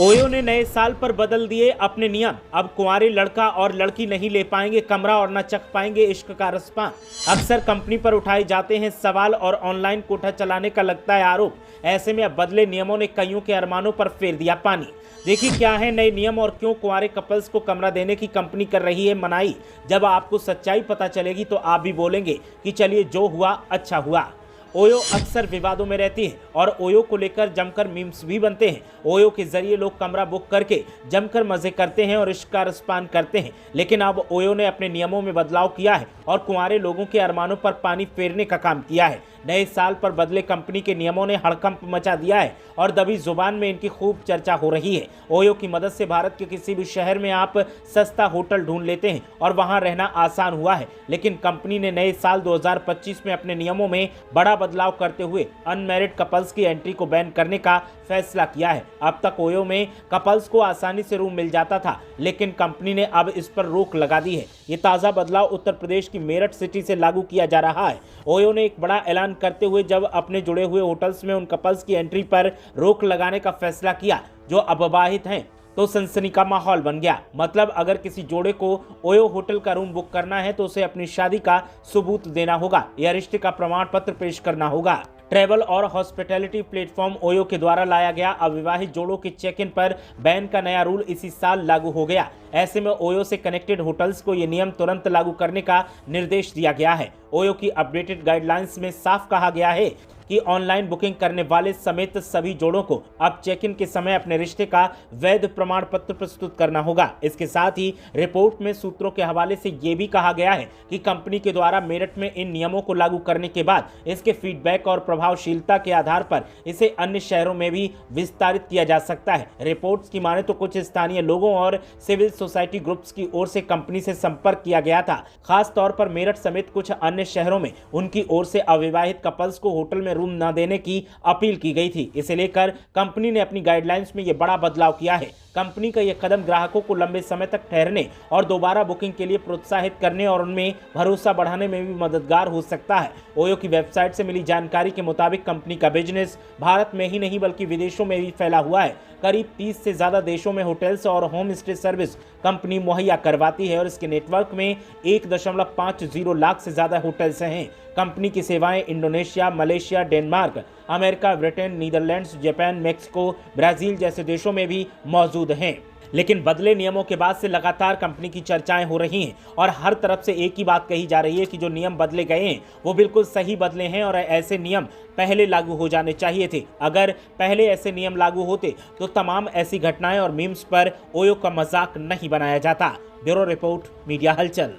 OYO ने नए साल पर बदल दिए अपने नियम। अब कुंवारे लड़का और लड़की नहीं ले पाएंगे कमरा और न चख पाएंगे इश्क का रसपान। अक्सर कंपनी पर उठाए जाते हैं सवाल और ऑनलाइन कोठा चलाने का लगता है आरोप। ऐसे में अब बदले नियमों ने कईयों के अरमानों पर फेर दिया पानी। देखिए क्या है नए नियम और क्यों कुंवारे कपल्स को कमरा देने की कंपनी कर रही है मनाही। जब आपको सच्चाई पता चलेगी तो आप भी बोलेंगे कि चलिए जो हुआ अच्छा हुआ। ओयो अक्सर विवादों में रहती है और ओयो को लेकर जमकर मीम्स भी बनते हैं। ओयो के जरिए लोग कमरा बुक करके जमकर मजे करते हैं और इश्क का रसपान करते हैं। लेकिन अब ओयो ने अपने नियमों में बदलाव किया है और कुंवारे लोगों के अरमानों पर पानी फेरने का काम किया है। नए साल पर बदले कंपनी के नियमों ने हड़कंप मचा दिया है और दबी जुबान में इनकी खूब चर्चा हो रही है। ओयो की मदद से भारत के किसी भी शहर में आप सस्ता होटल ढूंढ लेते हैं और वहां रहना आसान हुआ है। लेकिन कंपनी ने नए साल 2025 में अपने नियमों में बड़ा बदलाव करते हुए अनमैरिड कपल्स की एंट्री को बैन करने का फैसला किया है। अब तक ओयो में कपल्स को आसानी से रूम मिल जाता था, लेकिन कंपनी ने अब इस पर रोक लगा दी है। ये ताज़ा बदलाव उत्तर प्रदेश की मेरठ सिटी से लागू किया जा रहा है। ओयो ने एक बड़ा ऐलान करते हुए जब अपने जुड़े हुए होटल्स में उन कपल्स की एंट्री पर रोक लगाने का फैसला किया जो अविवाहित हैं, तो सनसनी का माहौल बन गया। मतलब अगर किसी जोड़े को ओयो होटल का रूम बुक करना है तो उसे अपनी शादी का सबूत देना होगा या रिश्ते का प्रमाण पत्र पेश करना होगा। ट्रैवल और हॉस्पिटैलिटी प्लेटफॉर्म ओयो के द्वारा लाया गया अविवाहित जोड़ों के चेक इन पर बैन का नया रूल इसी साल लागू हो गया। ऐसे में ओयो से कनेक्टेड होटल्स को ये नियम तुरंत लागू करने का निर्देश दिया गया है। ओयो की अपडेटेड गाइडलाइंस में साफ कहा गया है कि ऑनलाइन बुकिंग करने वाले समेत सभी जोड़ों को अब चेक इन के समय अपने रिश्ते का वैध प्रमाण पत्र प्रस्तुत करना होगा। इसके साथ ही रिपोर्ट में सूत्रों के हवाले से ये भी कहा गया है कि कंपनी के द्वारा मेरठ में इन नियमों को लागू करने के बाद इसके फीडबैक और प्रभावशीलता के आधार पर इसे अन्य शहरों में भी विस्तारित किया जा सकता है। रिपोर्ट्स की माने तो कुछ स्थानीय लोगों और सिविल सोसाइटी ग्रुप्स की ओर से कंपनी से संपर्क किया गया था। खास तौर पर मेरठ समेत कुछ अन्य शहरों में उनकी ओर से अविवाहित कपल्स को होटल में रूम न देने की अपील की गई थी। इसे लेकर कंपनी ने अपनी गाइडलाइंस में यह बड़ा बदलाव किया है। कंपनी का यह कदम ग्राहकों को लंबे समय तक ठहरने और दोबारा बुकिंग के लिए प्रोत्साहित करने और उनमें भरोसा बढ़ाने में भी मददगार हो सकता है। ओयो की वेबसाइट से मिली जानकारी के मुताबिक कंपनी का बिजनेस भारत में ही नहीं बल्कि विदेशों में भी फैला हुआ है। करीब 30 से ज्यादा देशों में होटल्स और होम स्टे सर्विस कंपनी मुहैया करवाती है और इसके नेटवर्क में 1.50 लाख से ज्यादा होटल्स हैं। कंपनी की सेवाएं Indonesia, Malaysia, Denmark, America, Britain, Netherlands, Japan, Mexico, Brazil जैसे देशों में भी मौजूद हैं। लेकिन बदले नियमों के बाद से लगातार कंपनी की चर्चाएं हो रही हैं और हर तरफ से एक ही बात कही जा रही है कि जो नियम बदले गए हैं वो बिल्कुल सही बदले हैं और ऐसे नियम पहले लागू हो जाने चाहिए थे। अगर पहले ऐसे नियम लागू होते तो तमाम ऐसी घटनाएं और मीम्स पर ओयो का मजाक नहीं बनाया जाता। ब्यूरो रिपोर्ट, मीडिया हलचल।